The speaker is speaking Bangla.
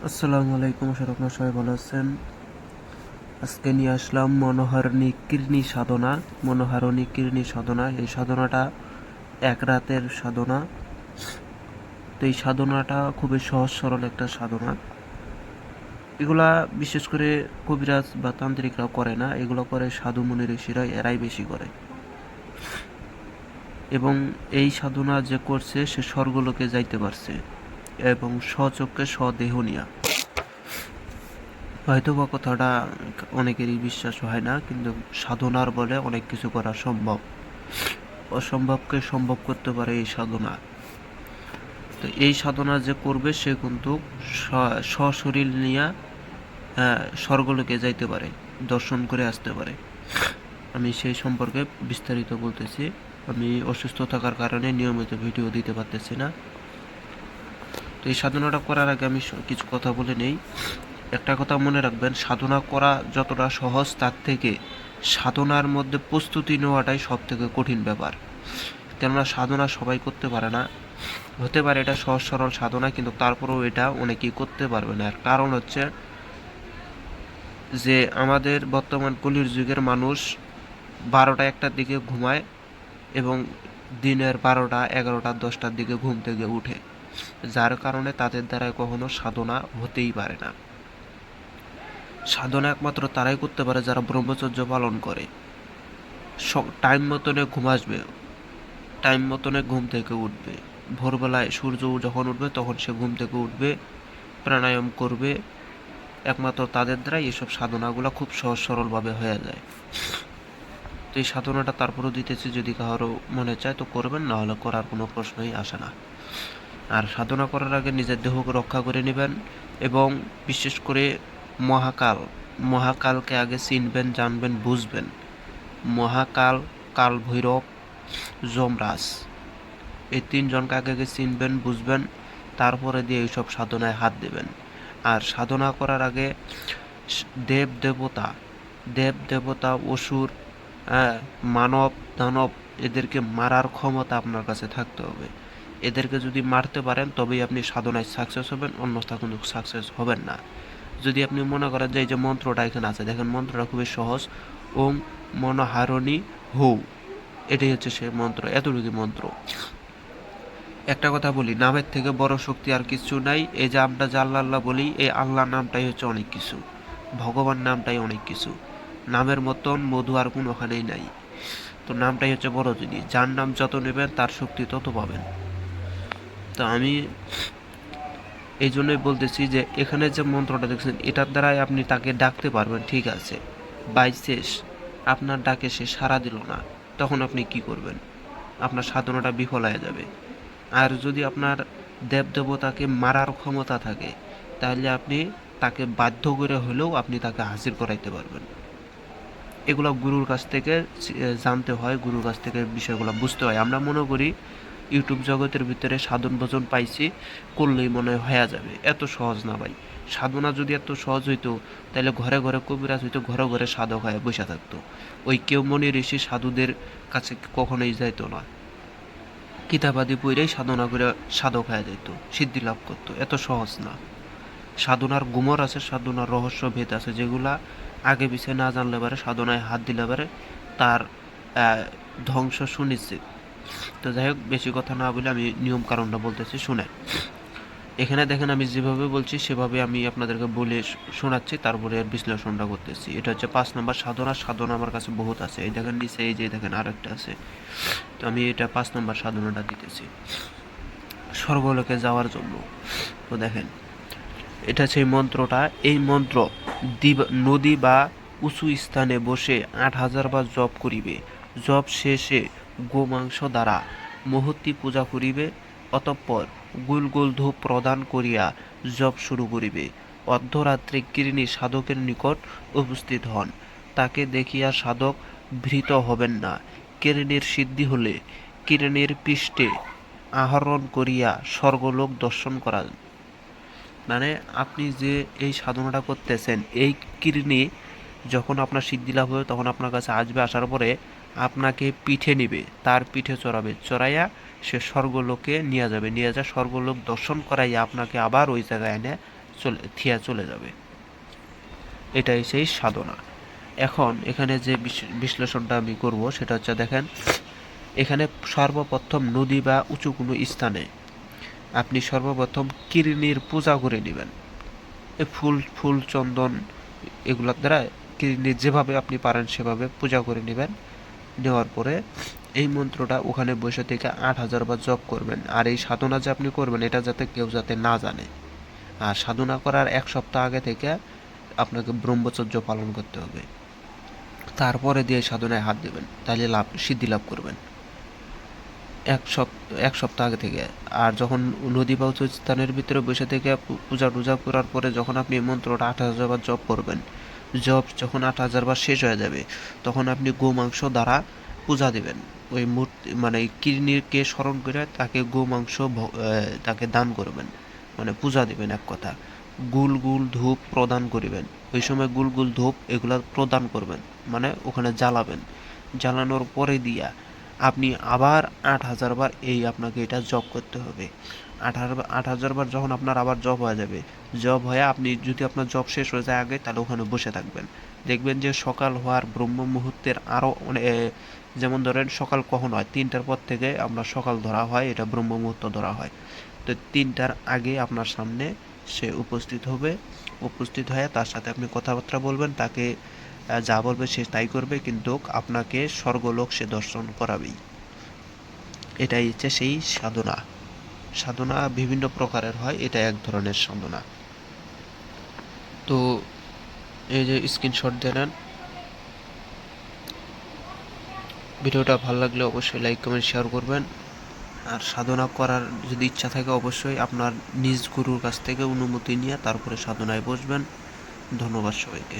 আসসালামু আলাইকুম, আপনারা সবাই ভালো আছেন। আজকে নিয়ে আসলাম মনোহারিণী কৃষ্ণী সাধনা। মনোহারিণী কৃষ্ণী সাধনা, এই সাধনাটা এক রাতের সাধনা। তো এই সাধনাটা খুবই সহজ সরল একটা সাধনা। এগুলা বিশেষ করে কবিরাজ বা তান্ত্রিকরা করে না, এগুলো করে সাধু মুনি ঋষিরা, এরাই বেশি করে। এবং এই সাধনা যে করছে সে স্বর্গলোকে যাইতে পারছে এবং স্বচক্ষে স্বদেহ নিয়া। হয়তো বা কথাটা অনেকেরই বিশ্বাস হয় না, কিন্তু সাধনার বলে অনেক কিছু করা সম্ভব। অসম্ভবকে সম্ভব করতে পারে এই সাধনা। তো এই সাধনা যে করবে সে কিন্তু সশরীর নিয়ে স্বর্গলোকে যাইতে পারে, দর্শন করে আসতে পারে। আমি সেই সম্পর্কে বিস্তারিত বলতেছি। আমি অসুস্থ থাকার কারণে নিয়মিত ভিডিও দিতে পারতেছি না। তো এই সাধনাটা করার আগে আমি কিছু কথা বলে নেই। একটা কথা মনে রাখবেন, সাধনা করা যতটা সহজ তার থেকে সাধনার মধ্যে প্রস্তুতি নেওয়াটাই সব থেকে কঠিন ব্যাপার। কেননা সাধনা সবাই করতে পারে না। হতে পারে এটা সহজ সরল সাধনা, কিন্তু তারপরেও এটা অনেকেই করতে পারবে না। এর কারণ হচ্ছে যে আমাদের বর্তমান কলির যুগের মানুষ 12টা-1টার দিকে ঘুমায় এবং দিনের 12টা 11টা 10টার দিকে ঘুম থেকে উঠে, যার কারণে তাদের দ্বারা কখনো সাধনা হতেই পারে না। সাধনা একমাত্র তারাই করতে পারে যারা ব্রহ্মচর্য পালন করে। টাইম মতনে ঘুম আসবে, টাইম মতনে ঘুম থেকে উঠবে, ভোরবেলায় সূর্য যখন উঠবে তখন সে ঘুম থেকে উঠবে, প্রাণায়াম করবে। একমাত্র তাদের দ্বারাই এসব সাধনাগুলো খুব সহজ সরলভাবে হয়ে যায়। তো এই সাধনাটা তারপরেও দিতেছি, যদি কারো মনে চায় তো করবেন, না হলে করার কোনো প্রশ্নই আসে না। আর সাধনা করার আগে নিজের দেহকে রক্ষা করে নেবেন এবং বিশেষ করে মহাকালকে আগে চিনবেন, জানবেন, বুঝবেন। মহাকাল, কাল ভৈরব, যমরাজ, এই তিনজনকে আগে আগে চিনবেন, বুঝবেন, তারপরে দিয়ে এইসব সাধনায় হাত দেবেন। আর সাধনা করার আগে দেব দেবতা, অসুর, মানব দানব, এদেরকে মারার ক্ষমতা আপনার কাছে থাকতে হবে। এদেরকে যদি মারতে পারেন তবেই আপনি সাধনায় সাকসেস হবেন, অন্যথা কিন্তু সাকসেস হবেন না। যদি আপনি মনে করেন যে এই যে মন্ত্রটা এখানে আছে, দেখেন মন্ত্রটা খুবই সহজ, ওম মনোহারিণী হৌ, এটাই হচ্ছে সে মন্ত্র, এতটুকু মন্ত্র। একটা কথা বলি, নামের থেকে বড় শক্তি আর কিছু নাই। এই যে আমরা যে আল্লাহ আল্লাহ বলি, এই আল্লাহ নামটাই হচ্ছে অনেক কিছু, ভগবান নামটাই অনেক কিছু। নামের মতন মধু আর কোনোখানেই নাই। তো নামটাই হচ্ছে বড় জিনিস, যার নাম যত নেবেন তার শক্তি তত পাবেন। তো আমি এই জন্যই বলতেছি যে এখানে যে মন্ত্রটা দেখছেন, এটার দ্বারাই আপনি তাকে ডাকতে পারবেন, ঠিক আছে। বাইশেষ আপনার ডাকে সে সাড়া দিল না, তখন আপনি কি করবেন? আপনার সাধনাটা বিফল হয়ে যাবে। আর যদি আপনার দেবদেবতাকে মারার ক্ষমতা থাকে, তাহলে আপনি তাকে বাধ্য করে হলেও আপনি তাকে হাজির করাইতে পারবেন। এগুলো গুরুর কাছ থেকে জানতে হয়, গুরুর কাছ থেকে বিষয়গুলো বুঝতে হয়। আমরা মনে করি ইউটিউব জগতের ভিতরে সাধন ভোজন পাইছি, করলেই মনে হয়ে যাবে। এত সহজ না ভাই। সাধনা যদি এত সহজ হইতো তাহলে ঘরে ঘরে কবিরাজ হইতো, ঘরে ঘরে সাধক হয়ে বসে থাকতো। ওই কেউ মনি ঋষি সাধুদের কাছে কখনোই যাইতো না, কিতাবাদি পড়েই সাধনা করে সাধক হয়ে যেত, সিদ্ধি লাভ করতো। এত সহজ না। সাধনার গুমর আছে, সাধনার রহস্য ভেদ আছে, যেগুলা আগে পিছিয়ে না জানলে পারে, সাধনায় হাত দিলে পারে তার ধ্বংস সুনিশ্চিত। তো যাই হোক, বেশি কথা না বলে আমি নিয়ম কারণটা বলতেছি, শুনে। এখানে দেখেন আমি যেভাবে বলছি সেভাবে আমি আপনাদেরকে বলে শোনাচ্ছি, তারপরে এর বিশ্লেষণটা করতেছি। এটা হচ্ছে 5 নম্বর সাধনা। সাধনা আমার কাছে বহুত আছে, এই দেখেন নিচে, এই যে দেখেন আরেকটা আছে। তো আমি এটা 5 নম্বর সাধনাটা দিতেছি স্বর্গলোকে যাওয়ার জন্য। তো দেখেন, এটা সেই মন্ত্রটা। এই মন্ত্র নদী বা উঁচু স্থানে বসে 8,000 বার জপ করিবে। জপ শেষে গোমাংস দ্বারা মূর্তি পূজা করিবে। অতঃপর গোল গোল ধূপ প্রদান করিয়া জপ শুরু করিবে। অর্ধরাত্রে কৃণী সাধকের নিকট উপস্থিত হন। তাকে দেখিয়া সাধক ভীত হবেন না। কৃণীর সিদ্ধি হলে কৃণীর পৃষ্ঠে আহরণ করিয়া স্বর্গলোক দর্শন করা। মানে আপনি যে এই সাধনাটা করতেছেন, এই কৃণী যখন আপনার সিদ্ধি লাভ হবে তখন আপনার কাছে আসবে, আসার পরে আপনাকে পিঠে নিবে, তার পিঠে চড়াবে, চড়াইয়া সে স্বর্গলোকে নিয়ে যাবে, নিয়ে যা স্বর্গলোক দর্শন করাইয়া আপনাকে আবার ওই জায়গায় এনে চলে যাবে। এটাই সেই সাধনা। এখন এখানে যে বিশ্লেষণটা আমি করব সেটা হচ্ছে, দেখেন এখানে সর্বপ্রথম নদী বা উঁচু কোনো স্থানে আপনি সর্বপ্রথম কিরণীর পূজা করে নেবেন। এই ফুল চন্দন এগুলোর দ্বারা কিরণীর যেভাবে আপনি পারেন সেভাবে পূজা করে নেবেন। নেওয়ার পরে এই মন্ত্রটা ওখানে বসে থেকে 8,000 বার জপ করবেন। আর এই সাধনা যে আপনি করবেন এটা যাতে কেউ যাতে না জানে। আর সাধনা করার 1 সপ্তাহ আগে থেকে আপনাকে ব্রহ্মচর্য পালন করতে হবে। তারপরে দিয়ে সাধনায় হাত দেবেন, তাহলে সিদ্ধি লাভ করবেন 1 সপ্তাহ আগে থেকে। আর যখন নদী বা উঁচু স্থানের ভিতরে বসে থেকে পূজা টুজা করার পরে যখন আপনি এই মন্ত্রটা 8,000 বার জপ করবেন, জপ যখন 8,000 বার শেষ হয়ে যাবে তখন আপনি গোমাংস দ্বারা পূজা দেবেন। ওই মূর্তি মানে কৃষ্ণকে স্মরণ করে তাকে গোমাংস তাকে দান করবেন, মানে পূজা দিবেন এক কথা। গুল গুল ধূপ প্রদান করিবেন। ওই সময় গুল গুল ধূপ এগুলা প্রদান করবেন, মানে ওখানে জ্বালাবেন। জ্বালানোর পরে দিয়া আপনি আবার 8,000 বার আপনাকে এটা জপ করতে হবে। 8,000 বার যখন আপনার আবার জপ হয়ে যাবে, জপ হয়ে আপনি যদি আপনার জপ শেষ হয়ে যায় আগে, তাহলে ওখানে বসে থাকবেন। দেখবেন যে সকাল হওয়ার ব্রহ্ম মুহূর্তের আরও যেমন ধরেন সকাল কখন হয়, 3টার পর থেকে আমরা সকাল ধরা হয়, এটা ব্রহ্ম মুহূর্ত ধরা হয়। তো 3টার আগে আপনার সামনে সে উপস্থিত হবে। উপস্থিত হয়ে তার সাথে আপনি কথাবার্তা বলবেন, তাকে যা বলবে সে তাই করবে, কিন্তু আপনাকে স্বর্গলোক সে দর্শন করাবেই। এটাই হচ্ছে সেই সাধনা। সাধনা বিভিন্ন প্রকারের হয়, এটা এক ধরনের সাধনা। তো এই যে স্ক্রিনশট দিলেন, ভিডিওটা ভালো লাগলে অবশ্যই লাইক কমেন্ট শেয়ার করবেন। আর সাধনা করার যদি ইচ্ছা থাকে অবশ্যই আপনার নিজ গুরুর কাছ থেকে অনুমতি নিয়ে তারপরে সাধনায় বসবেন। ধন্যবাদ সবাইকে।